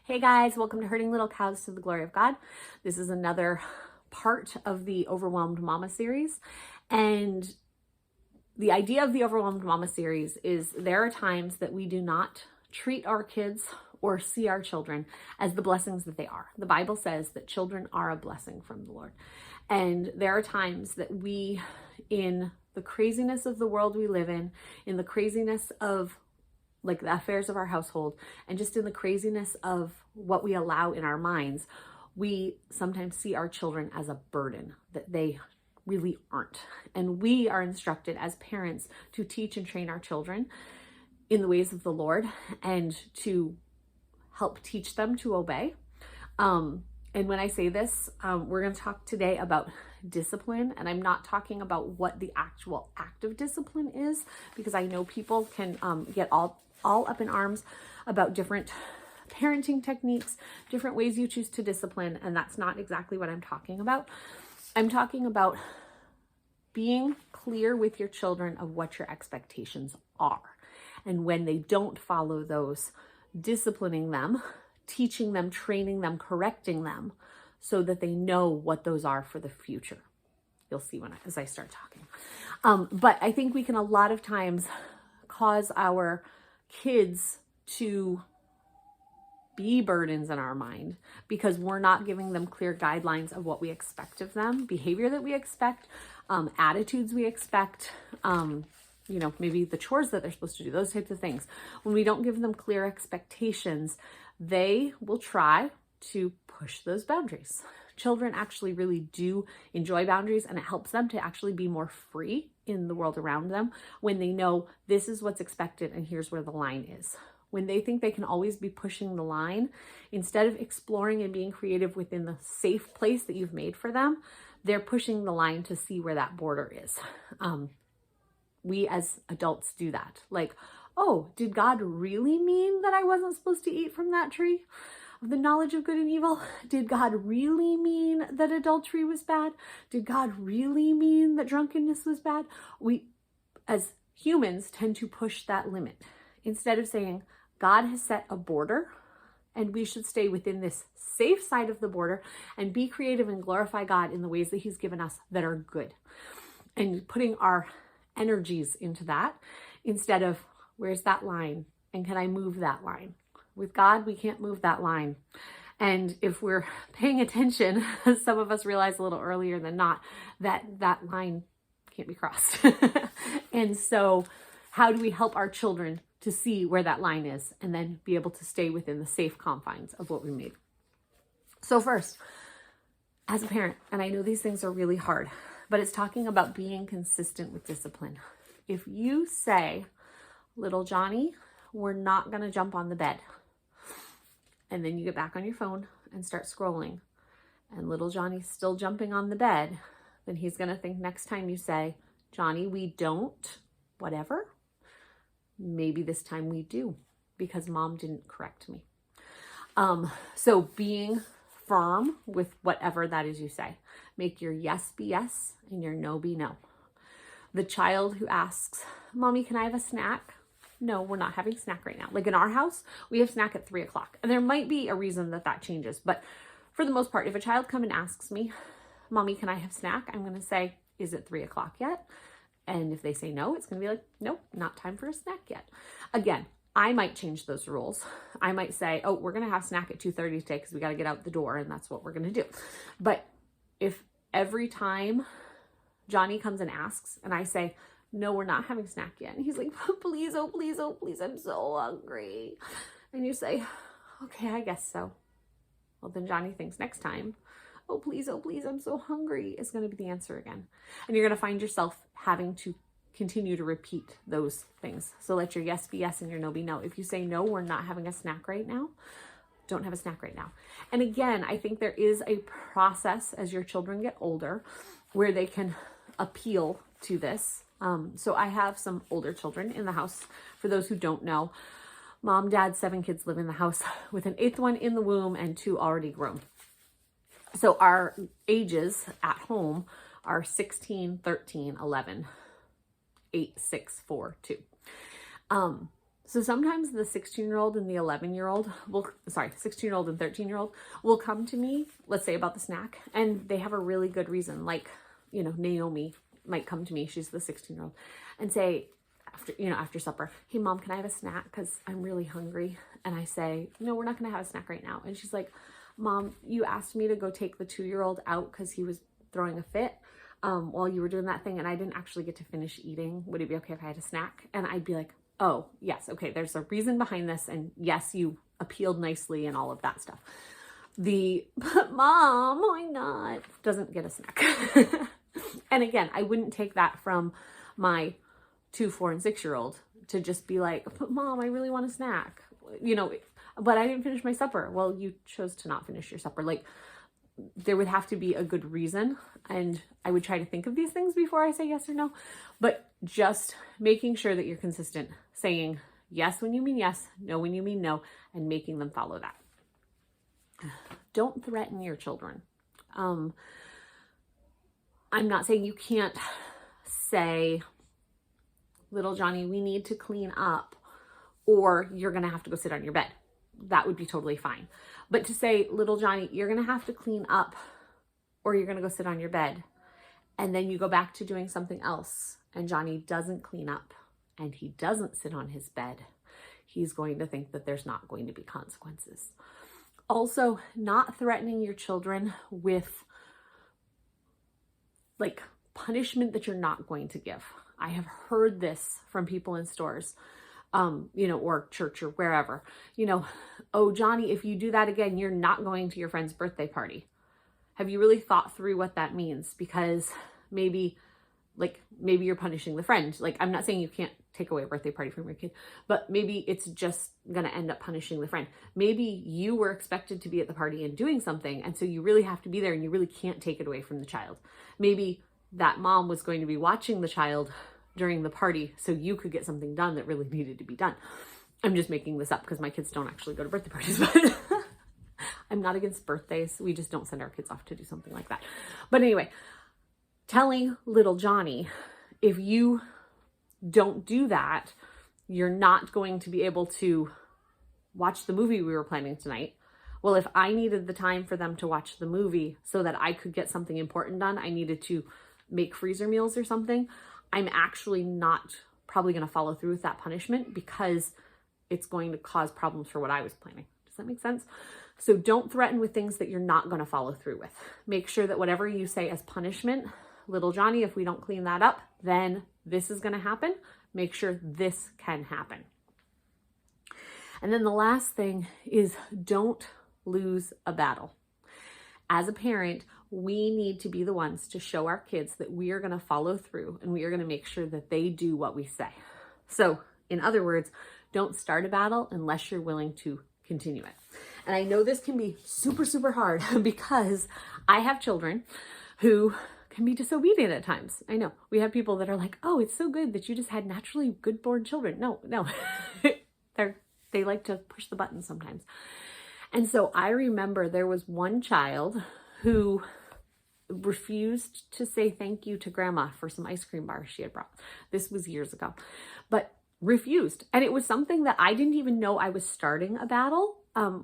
Hey guys, welcome to Herding Little Cows to the Glory of God. This is another part of the Overwhelmed Mama series. And the idea of the Overwhelmed Mama series is there are times that we do not treat our kids or see our children as the blessings that they are. The Bible says that children are a blessing from the Lord. And there are times that we, in the craziness of the world we live in the craziness of like the affairs of our household, and just in the craziness of what we allow in our minds, we sometimes see our children as a burden that they really aren't. And we are instructed as parents to teach and train our children in the ways of the Lord and to help teach them to obey. And when I say this, we're going to talk today about discipline, and I'm not talking about what the actual act of discipline is, because I know people can get all up in arms about different parenting techniques, different ways you choose to discipline, and that's not exactly what I'm talking about. I'm talking about being clear with your children of what your expectations are. And when they don't follow those, disciplining them, teaching them, training them, correcting them, so that they know what those are for the future. You'll see as I start talking. But I think we can a lot of times cause our kids to be burdens in our mind because we're not giving them clear guidelines of what we expect of them, behavior that we expect, attitudes we expect, maybe the chores that they're supposed to do, those types of things. When we don't give them clear expectations, they will try to push those boundaries. Children actually really do enjoy boundaries, and it helps them to actually be more free in the world around them when they know this is what's expected and here's where the line is. When they think they can always be pushing the line, instead of exploring and being creative within the safe place that you've made for them, they're pushing the line to see where that border is. We as adults do that. Like, oh, did God really mean that I wasn't supposed to eat from that tree of the knowledge of good and evil? Did God really mean that adultery was bad? Did God really mean that drunkenness was bad? We, as humans, tend to push that limit instead of saying, God has set a border and we should stay within this safe side of the border and be creative and glorify God in the ways that he's given us that are good. And putting our energies into that instead of, where's that line? And can I move that line? With God, we can't move that line. And if we're paying attention, some of us realize a little earlier than not that that line can't be crossed. And so how do we help our children to see where that line is and then be able to stay within the safe confines of what we made? So first, as a parent, and I know these things are really hard, but it's talking about being consistent with discipline. If you say, little Johnny, we're not going to jump on the bed, and then you get back on your phone and start scrolling, and little Johnny's still jumping on the bed, then he's going to think next time you say, Johnny, we don't, whatever, maybe this time we do, because mom didn't correct me. So being firm with whatever that is you say. Make your yes be yes and your no be no. The child who asks, Mommy, can I have a snack? No, we're not having snack right now. Like in our house, we have snack at 3:00. And there might be a reason that changes. But for the most part, if a child comes and asks me, Mommy, can I have snack? I'm going to say, is it 3:00 yet? And if they say no, it's going to be like, nope, not time for a snack yet. Again, I might change those rules. I might say, oh, we're going to have snack at 2:30 today because we got to get out the door and that's what we're going to do. But if every time Johnny comes and asks and I say, no, we're not having snack yet, and he's like, please, oh, please, oh, please, I'm so hungry. And you say, okay, I guess so. Well, then Johnny thinks next time, oh, please, I'm so hungry, is going to be the answer again. And you're going to find yourself having to continue to repeat those things. So let your yes be yes and your no be no. If you say, no, we're not having a snack right now, don't have a snack right now. And again, I think there is a process as your children get older where they can appeal to this. So I have some older children in the house. For those who don't know, mom, dad, 7 kids live in the house with an 8th one in the womb and 2 already grown. So our ages at home are 16, 13, 11, 8, 6, 4, 2. So sometimes the 16-year-old and the 11-year-old will, 16-year-old and 13-year-old will come to me, let's say about the snack, and they have a really good reason. Like, Naomi might come to me, she's the 16-year-old, and say, after supper, hey mom, can I have a snack? Because I'm really hungry. And I say, no, we're not going to have a snack right now. And she's like, mom, you asked me to go take the 2-year-old out because he was throwing a fit while you were doing that thing, and I didn't actually get to finish eating. Would it be okay if I had a snack? And I'd be like, oh, yes, okay, there's a reason behind this, and yes, you appealed nicely and all of that stuff. But mom, why not? Doesn't get a snack. And again, I wouldn't take that from my 2, 4, and 6-year-old to just be like, but mom, I really want a snack, but I didn't finish my supper. Well, you chose to not finish your supper. Like, there would have to be a good reason, and I would try to think of these things before I say yes or no, but just making sure that you're consistent, saying yes when you mean yes, no when you mean no, and making them follow that. Don't threaten your children. I'm not saying you can't say, little Johnny, we need to clean up, or you're going to have to go sit on your bed. That would be totally fine. But to say, little Johnny, you're going to have to clean up, or you're going to go sit on your bed, and then you go back to doing something else, and Johnny doesn't clean up and he doesn't sit on his bed, he's going to think that there's not going to be consequences. Also, not threatening your children with like punishment that you're not going to give. I have heard this from people in stores, or church or wherever, oh, Johnny, if you do that again, you're not going to your friend's birthday party. Have you really thought through what that means? Because maybe you're punishing the friend. Like, I'm not saying you can't take away a birthday party from your kid, but maybe it's just going to end up punishing the friend. Maybe you were expected to be at the party and doing something, and so you really have to be there and you really can't take it away from the child. Maybe that mom was going to be watching the child during the party so you could get something done that really needed to be done. I'm just making this up because my kids don't actually go to birthday parties, but I'm not against birthdays. We just don't send our kids off to do something like that. But anyway, telling little Johnny, if you don't do that, you're not going to be able to watch the movie we were planning tonight. Well, if I needed the time for them to watch the movie so that I could get something important done, I needed to make freezer meals or something, I'm actually not probably going to follow through with that punishment because it's going to cause problems for what I was planning. Does that make sense? So don't threaten with things that you're not going to follow through with. Make sure that whatever you say as punishment, little Johnny, if we don't clean that up, then this is going to happen. Make sure this can happen. And then the last thing is don't lose a battle. As a parent, we need to be the ones to show our kids that we are going to follow through and we are going to make sure that they do what we say. So in other words, don't start a battle unless you're willing to continue it. And I know this can be super, super hard because I have children who can be disobedient at times. I know we have people that are like, oh, it's so good that you just had naturally good born children. No, they like to push the button sometimes. And so I remember there was one child who refused to say thank you to grandma for some ice cream bars she had brought. This was years ago, but refused. And it was something that I didn't even know I was starting a battle.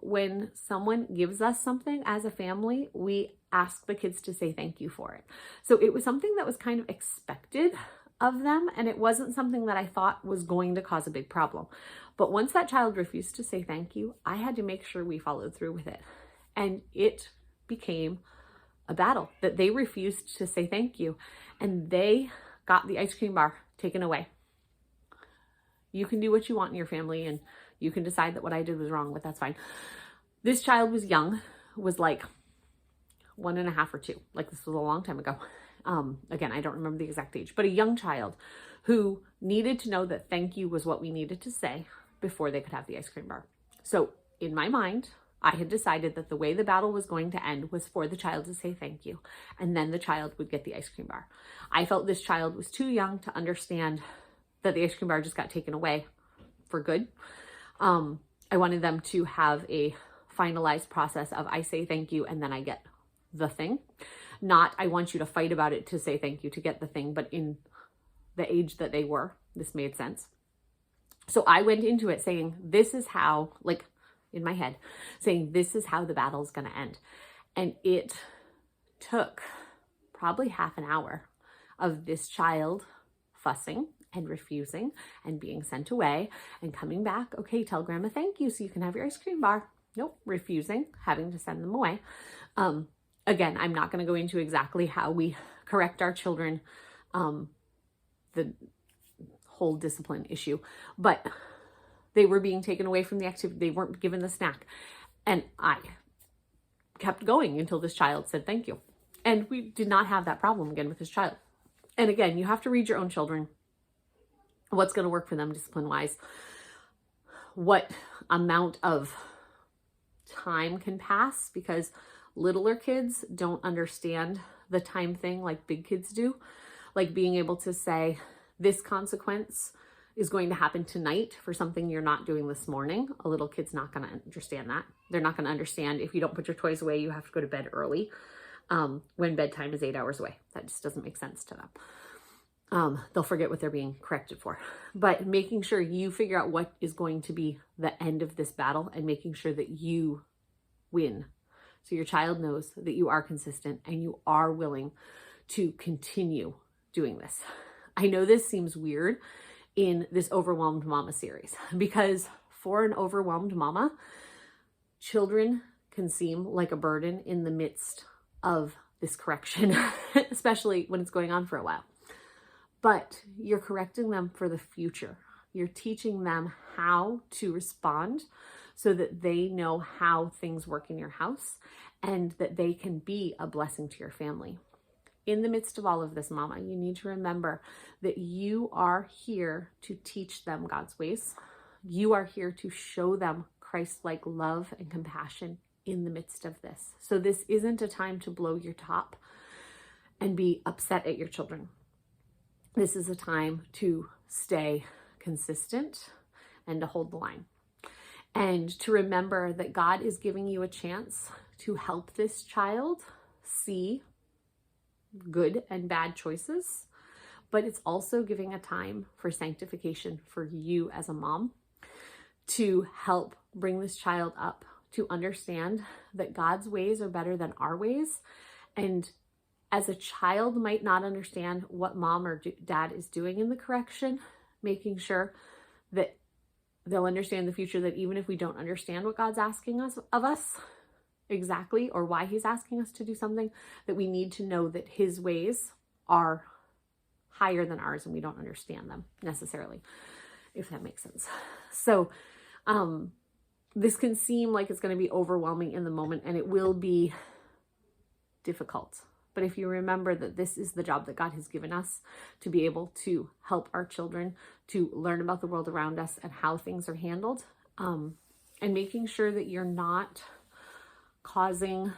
When someone gives us something as a family, we ask the kids to say thank you for it. So it was something that was kind of expected of them. And it wasn't something that I thought was going to cause a big problem. But once that child refused to say thank you, I had to make sure we followed through with it. And it became a battle that they refused to say thank you. And they got the ice cream bar taken away. You can do what you want in your family and you can decide that what I did was wrong, but that's fine. This child was young, was like 1.5 or 2. Like this was a long time ago. Again, I don't remember the exact age, but a young child who needed to know that thank you was what we needed to say before they could have the ice cream bar. So in my mind, I had decided that the way the battle was going to end was for the child to say thank you, and then the child would get the ice cream bar. I felt this child was too young to understand that the ice cream bar just got taken away for good. I wanted them to have a finalized process of I say thank you and then I get the thing. Not I want you to fight about it to say thank you to get the thing, but in the age that they were, this made sense. So I went into it saying, this is how, like in my head, saying this is how the battle is going to end. And it took probably half an hour of this child fussing and refusing and being sent away and coming back. Okay, tell grandma thank you so you can have your ice cream bar. Nope, refusing, having to send them away. Again, I'm not going to go into exactly how we correct our children, the whole discipline issue, but they were being taken away from the activity. They weren't given the snack. And I kept going until this child said thank you. And we did not have that problem again with this child. And again, you have to read your own children, what's going to work for them discipline-wise, what amount of time can pass, because littler kids don't understand the time thing like big kids do. Like being able to say, this consequence is going to happen tonight for something you're not doing this morning. A little kid's not going to understand that. They're not going to understand if you don't put your toys away, you have to go to bed early when bedtime is 8 hours away. That just doesn't make sense to them. They'll forget what they're being corrected for. But making sure you figure out what is going to be the end of this battle and making sure that you win. So your child knows that you are consistent and you are willing to continue doing this. I know this seems weird in this Overwhelmed Mama series, because for an overwhelmed mama, children can seem like a burden in the midst of this correction, especially when it's going on for a while. But you're correcting them for the future. You're teaching them how to respond so that they know how things work in your house and that they can be a blessing to your family. In the midst of all of this, mama, you need to remember that you are here to teach them God's ways. You are here to show them Christ-like love and compassion in the midst of this. So this isn't a time to blow your top and be upset at your children. This is a time to stay consistent and to hold the line. And to remember that God is giving you a chance to help this child see good and bad choices, but it's also giving a time for sanctification for you as a mom to help bring this child up to understand that God's ways are better than our ways. And as a child might not understand what mom or dad is doing in the correction, making sure that they'll understand in the future that even if we don't understand what God's asking us of us exactly, or why he's asking us to do something, that we need to know that his ways are higher than ours and we don't understand them necessarily, if that makes sense. So this can seem like it's going to be overwhelming in the moment, and it will be difficult. But if you remember that this is the job that God has given us, to be able to help our children to learn about the world around us and how things are handled, and making sure that you're not causing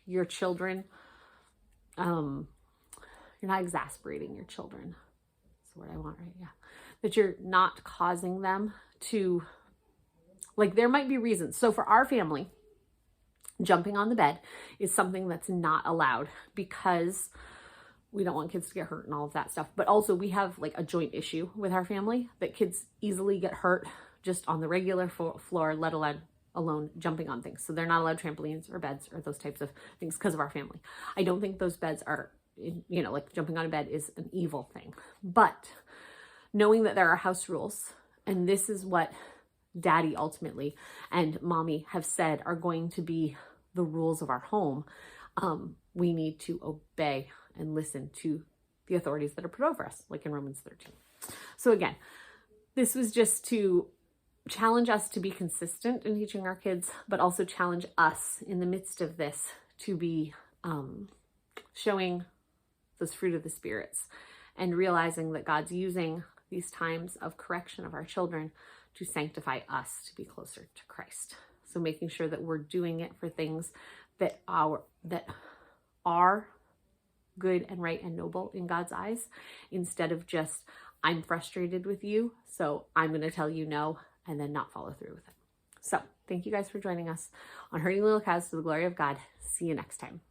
your children, you're not exasperating your children. That's the word I want, right? Yeah. That you're not causing them to, like, there might be reasons. So for our family, jumping on the bed is something that's not allowed because we don't want kids to get hurt and all of that stuff. But also we have like a joint issue with our family that kids easily get hurt just on the regular floor, let alone jumping on things. So they're not allowed trampolines or beds or those types of things because of our family. I don't think those beds are, you know, like jumping on a bed is an evil thing. But knowing that there are house rules, and this is what daddy ultimately and mommy have said are going to be the rules of our home, we need to obey and listen to the authorities that are put over us, like in Romans 13. So again, this was just to challenge us to be consistent in teaching our kids, but also challenge us in the midst of this to be showing those fruit of the spirits and realizing that God's using these times of correction of our children to sanctify us to be closer to Christ. So making sure that we're doing it for things that are good and right and noble in God's eyes, instead of just, I'm frustrated with you, so I'm going to tell you no and then not follow through with it. So thank you guys for joining us on Hurting Little Cows to the Glory of God. See you next time.